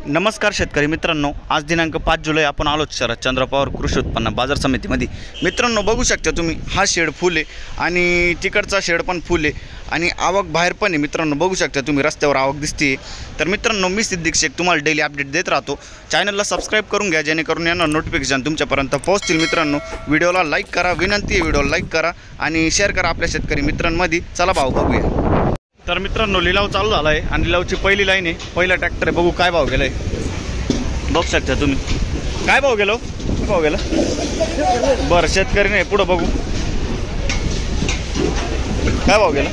नमस्कार शेतकरी मित्रांनो, आज दिनांक 5 जुलै आपण आलो शहरात चंद्रपवार कृषी उत्पन्न बाजार समितीमध्ये। मित्रांनो बघू शकता तुम्ही, हा शेड फुल आहे आणि तिकडचा शेड पण फुल आहे आणि आवक बाहेर पण आहे। मित्रांनो बघू शकता तुम्ही, रस्त्यावर आवक दिसते। तर मित्रांनो मी सिद्दीक शेख तुम्हाला डेली अपडेट देत राहतो। चॅनलला सबस्क्राइब करून घ्या जेणेकरून येणार नोटिफिकेशन तुमच्यापर्यंत पोहोचतील। मित्रांनो व्हिडिओला लाईक करा, विनंती आहे व्हिडिओला लाईक करा आणि शेअर करा आपल्या शेतकरी मित्रांमध्ये। चला भाव बघूया। तर मित्रांनो लिलाव चालू झाला आहे आणि लिलावची पहिली लाईन आहे, पहिला ट्रॅक्टर आहे। बघू काय भाव गेलाय, बघू शकता तुम्ही काय भाव गेलो, काय भाव गेला बरं शेतकरी नाही। पुढं बघू काय भाव गेला,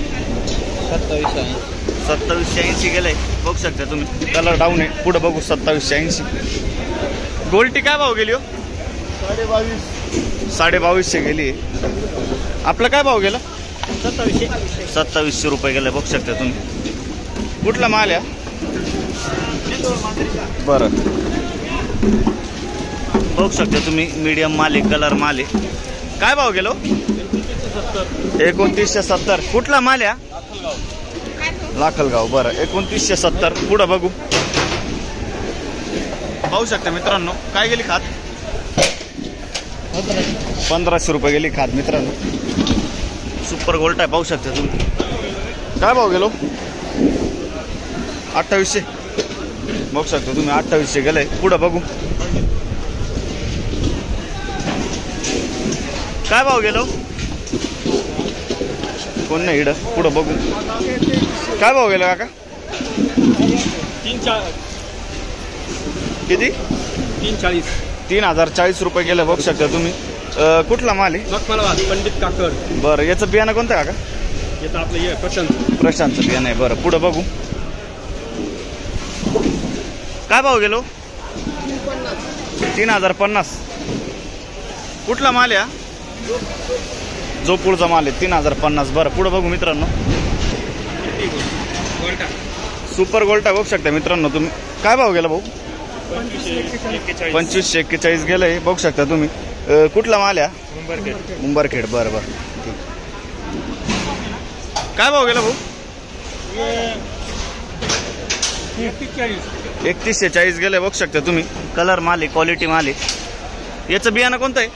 2780 गेलाय, बघू शकता तुम्ही। कलर डाऊन आहे, पुढं बघू 2780। गोल्टी काय भाव गेली हो, 2250 गेली। आपला काय भाव गेला, 2700 रुपये गेले, बघू शकता तुम्ही। कुठला माल आहे बरं, बघू शकता तुम्ही, मीडियम माल आहे, कलर माल आहे। काय भाव गेलो, 2970। कुठला माल आहे, लाखलगाव बरं, 2970। पुढं बघू, पाहू शकता मित्रांनो काय गेली खात, 1500 रुपये गेली खात। मित्रांनो सुपर गोल्ट आहे, पाहू शकता तुम्ही। काय भाव गेलो, 2800, बघू शकता तुम्ही, 2800 गेलंय। पुढं बघू काय भाव गेलो, कोण नाही इड। पुढं बघू काय भाव गेला काका, किती, 3040 रुपये गेले, बघू शकता तुम्ही। कुठला माल आहे, पंडित काकड बरं। याचं बियाणं कोणतं आहे काका, येतं आपलं प्रशांतचं बियाणं आहे बरं। पुढं बघू काय भाव गेलो, 3050। कुठला माल आहे, जोपूरचा माल आहे, 3050 बरं। पुढं बघू मित्रांनो, सुपर गोल्टा बघू शकता मित्रांनो तुम्ही। काय भाव गेला भाऊ, 2541 गेलंय, बघू शकता तुम्ही। कुठला माल आहे, मुंबरखेड बरं बरं ठीक। काय भाव गेला भाऊ, 3140 गेले, बघू शकता तुम्ही। कलर माल आहे, क्वालिटी माल आहे। याचं बियाणं कोणतं आहे,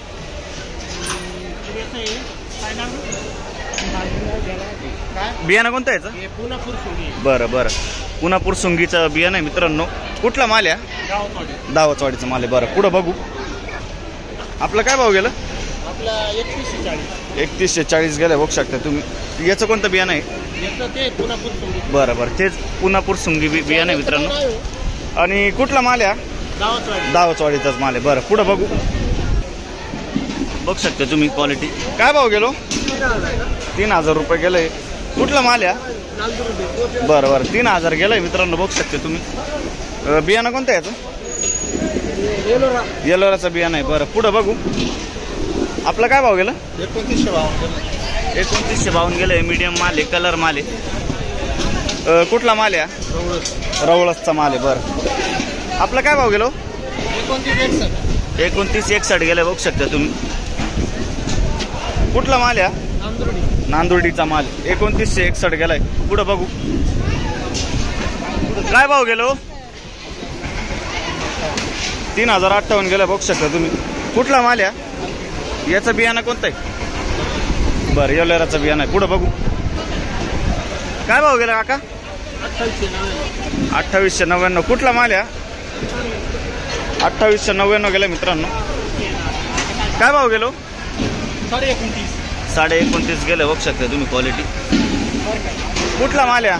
बियाणं कोणतं आहे याचं, बरं बरं, पुनापूर सुंगीचं बियाणं आहे मित्रांनो। कुठला माल आहे, दावतवाडीचं माल आहे बरं। पुढं बघू आपलं काय भाव गेलं, 3140 गेलं, बघू शकता तुम्ही। याचं कोणतं बियाणं आहे, बरं बरं, तेच पुनापूर सुंगी बियाणं आहे मित्रांनो। आणि कुठला माल आहे, दावतवाडीचाच माल आहे बरं। पुढं बघू, बघू शकता तुम्ही क्वालिटी। काय भाव गेलो, 3000 रुपये गेलंय। कुठला माल आहे, बरं बरं, 3000 गेलंय मित्रांनो, बघू शकता तुम्ही। बियाणं कोणतं आहे याचं, येलोराचं बियाणं आहे बरं। पुढं बघू आपला काय भाव गेला, 2952 गेलंय, मीडियम माल आहे, कलर माल आहे। कुठला माल आहे, रवळसचा माल आहे बरं। आपला काय भाव गेलो, 2961 गेलं, बघू शकता तुम्ही। कुठला माल आहे, नांदुर्डीचा माल, 2961 गेलाय। पुढं बघू काय भाव गेलो, 3058 गेलं, बघू शकता तुम्ही। कुठला माल आहे, याचं बियाणं कोणतं आहे, बरं येलोराचं बियाणं आहे। पुढं बघू काय भाव गेला काका, 2899। कुठला माल आहे, 2899 गेला मित्रांनो। काय भाव गेलो, 29.5 गेलं, बघू शकता तुम्ही क्वालिटी। कुठला माल आहे,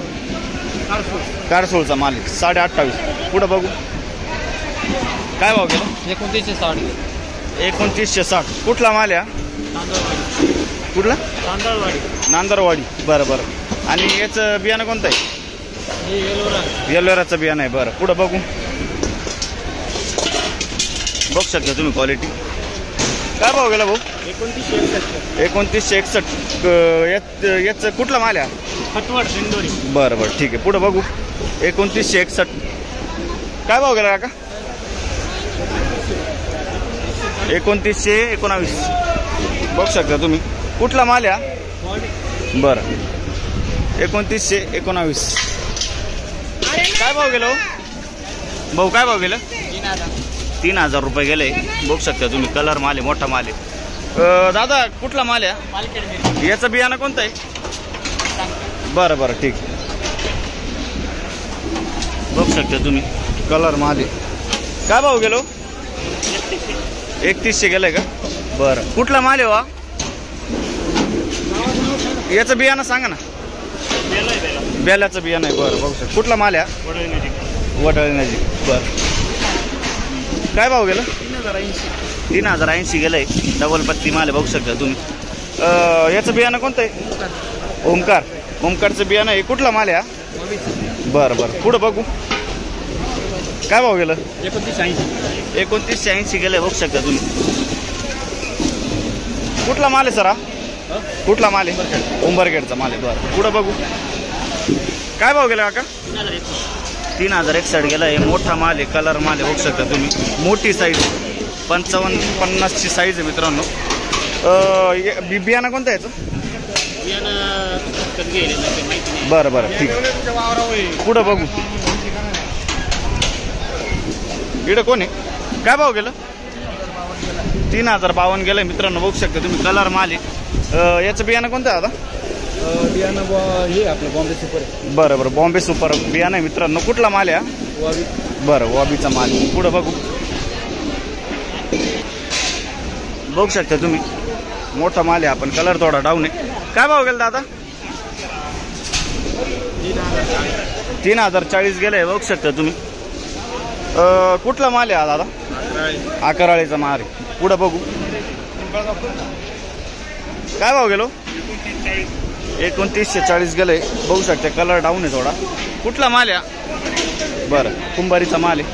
कारसूळचा माल आहे, 28.5। पुढं बघू काय भाव गेला, 2960। कुठला माल आहे, कुठला, नांदरवाडी बरं बरं। आणि याचं बियाणं कोणतं आहे, येलोराचं बियाणं आहे बरं। पुढं बघू बघू शकता तुम्ही क्वालिटी। काय भाव गेला भाऊ, 2961। याचं कुठला माल आहे, बरं बरं ठीक आहे। पुढं बघू 2961। काय भाव गेला काका, 2919 बघू शकता तुम्ही। कुठला माल आहे, बरं 2919। काय भाव गेलो, भाऊ काय भाव गेलं? 3000 रुपये गेले. बघू शकता तुम्ही कलर माल आहे, मोठा माल आहे. दादा कुठला माल आहे? याचं बियाणं कोणतं आहे? बरं बरं ठीक. बघू शकता तुम्ही कलर माल आहे. काय भाव गेलो? 3100 गेलाय का? बरं कुठला माल आहे वा? याचं बियाणं सांगा ना. बेल्याचं बियाणं आहे. बरं बघू शकता. कुठला माल आहे? वडळी नजीक. बरं काय भाव गेलं? 3080 गेलंय. डबल पत्ती माल आहे. बघू शकता तुम्ही. याचं बियाणं कोणतं आहे? ओमकारचं बियाणं आहे. कुठला माल आहे? बरं बरं पुढं बघू. काय भाव गेलं? 2980 गेलंय. बघू शकता तुम्ही. कुठला माल आहे सर हा? कुठला माल आहे? उंबरगेटचा माल आहे. बरं पुढं बघू. काय भाव गेला काका? 3061 गेलाय. मोठा माल आहे, कलर माल आहे. बघू शकता तुम्ही. मोठी साईज 55-50ची साईज आहे मित्रांनो. बियाणं कोणतं याचं? बरं बरं ठीक. पुढं बघू. इकडं कोण आहे? काय भाव गेलं? 3052 गेलं मित्रांनो. बघू शकता तुम्ही. कलर माल आहे. याचं बियाणं कोणतं आहे आता? बियाणं हे आपलं बॉम्बे सुपर. बरं बरं बॉम्बे सुपर बियाणं आहे मित्रांनो. कुठला माल आहे? बरं वॉबीचा माल. पुढं बघू. बघू शकता तुम्ही. मोठा माल आहे. आपण कलर थोडा डाऊन आहे. काय भाव गेला दादा? 3040 गेलाय. बघू शकता तुम्ही. कुठला माल आहे दादा? आकराळीचा माल आहे. पुढं बघू. काय भाव गेलो? 2940 गेलंय. बघू शकता. कलर डाऊन आहे थोडा. कुठला माल आहे? बरं कुंभारीचा माल आहे.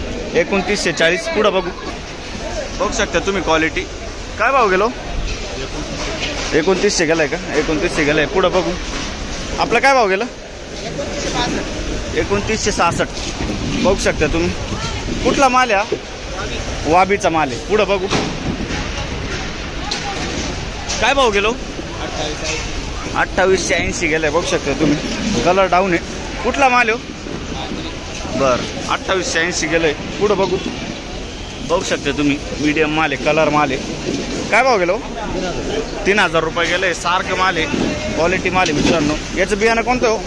2940. पुढं बघू. बघू शकता तुम्ही क्वालिटी. काय भाव गेलो? 2900 गेलाय का? 2900 गेलाय. पुढं बघू. आपलं काय भाव गेलं? 2966. बघू शकता तुम्ही. कुठला माल आहे? वाबीचा माल आहे. पुढं बघू. काय भाव गेलो? 2880 गेलाय. बघू शकता तुम्ही. कलर डाऊन आहे. कुठला माल आहे? बरं 2880 गेलंय. पुढं बघू. बघू शकता तुम्ही. मीडियम माल आहे, कलर माल आहे. काय भाव गेलो? 3000 रुपये गेलंय. सारखं माल आहे, क्वालिटी माल आहे मित्रांनो. याचं बियाणं कोणतं हो?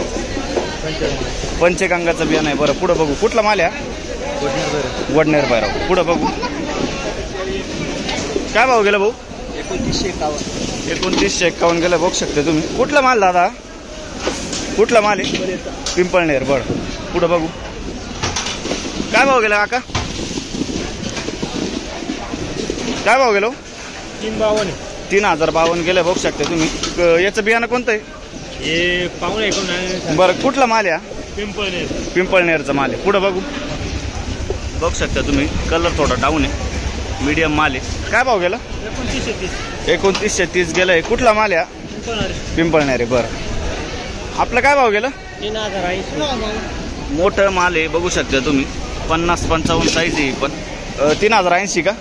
पंचगंगाचं बियाणं आहे. बरं पुढं बघू. कुठला माल आहे? वडनेर बैराव. पुढं बघू. काय भाव गेला भाऊ? 2951 गेलं. बघू शकता तुम्ही. कुठला माल दादा? कुठला माल आहे? पिंपळनेर. बरं पुढं बघू. काय भाव गेला काका? काय भाव गेलो? 3052 गेलं. बघू शकता तुम्ही. याचं बियाणं कोणतं आहे? हे पाहुणे. बरं कुठला माल आहे? पिंपळनेरचा माल आहे. पुढं बघू. बघू शकता तुम्ही. कलर थोडा डाऊन आहे, मीडियम माल आहे. काय भाव गेला? 2930 गेलंय. कुठला माल आहे? पिंपळनेर आहे. बरं आपलं काय भाव गेलं? 3080. मोठं माल आहे. बघू शकता तुम्ही. 50-55 साईज आहे. पण 3080 का?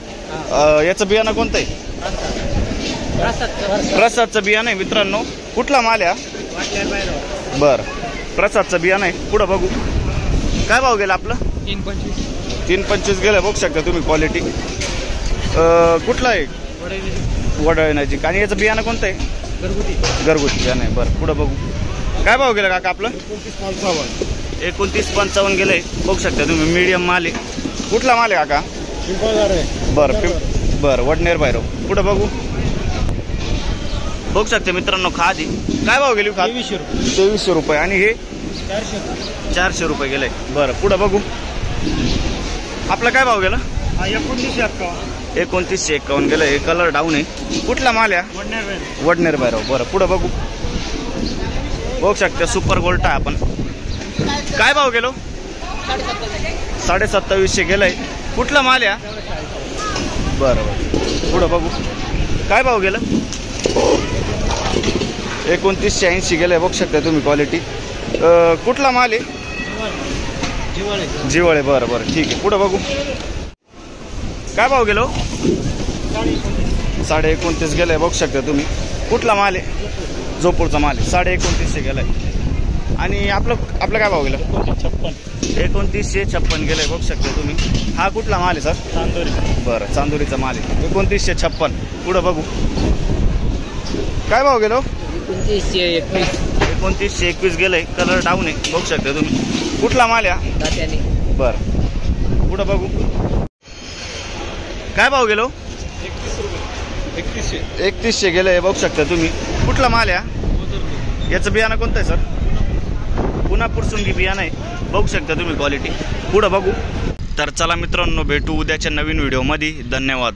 याचं बियाणं कोणतं आहे? प्रसादचं बियाणं आहे मित्रांनो. कुठला माल आहे? बरं प्रसादचं बियाणं आहे. पुढं बघू. काय भाव गेला आपलं? 325 गेलं. बघू शकता तुम्ही. क्वालिटी कुठलं आहे? वडळी नजीक. आणि याचं बियाणं कोणतं आहे? घरगुती बियाणं आहे. बरं पुढं बघू. काय भाव गेला काका आपलं? 2955 गेलंय. बघू शकता तुम्ही. मीडियम माल आहे. कुठला माल आहे काका? बरं वडनेर बैराव. पुढं बघू. बघू शकता मित्रांनो. खादी काय भाव गेली? 2300 रुपये. आणि हे 400 रुपये गेलंय. बरं पुढं बघू. आपला काय भाव गेला? 2951 गेलं. हे कलर डाऊन आहे. कुठला माल आहे? वडनेर बैराव. बरं पुढं बघू. बघू शकता. सुपर गोल्ट आहे आपण. काय भाव गेलो? 2750 गेलंय. कुठला माल आहे? बरं पुढं बघू. काय भाव गेलं? 2980 गेलंय. बघू शकता तुम्ही. क्वालिटी कुठला माल आहे? जिवाळे. बरं ठीक आहे. पुढं बघू. काय भाव गेलो? 29.5 गेलाय. बघू शकता तुम्ही. कुठला माल आहे? जोपूरचा माल आहे. 29.5 गेलाय. आणि आपलं काय भाव गेलं? 2956 गेलं बघू शकता तुम्ही. हा कुठला माल आहे सर? चांदोरी. बरं, चांदोरीचा माल आहे. 2956. पुढं बघू काय भाव गेलो? 2921 गेलंय. कलर डाऊन आहे बघू शकता तुम्ही. कुठला माल आहे? बरं, पुढं बघू काय भाव गेलो? 3100 गेलंय बघू शकता तुम्ही. कुठला माल आहे? याचं बियाणं कोणतं आहे सर? पुन्हा पुरसुंगी बियाणं आहे बघू शकता तुम्ही क्वालिटी. पुढं बघू. तर चला मित्रांनो, भेटू उद्याच्या नवीन व्हिडिओमध्ये. धन्यवाद.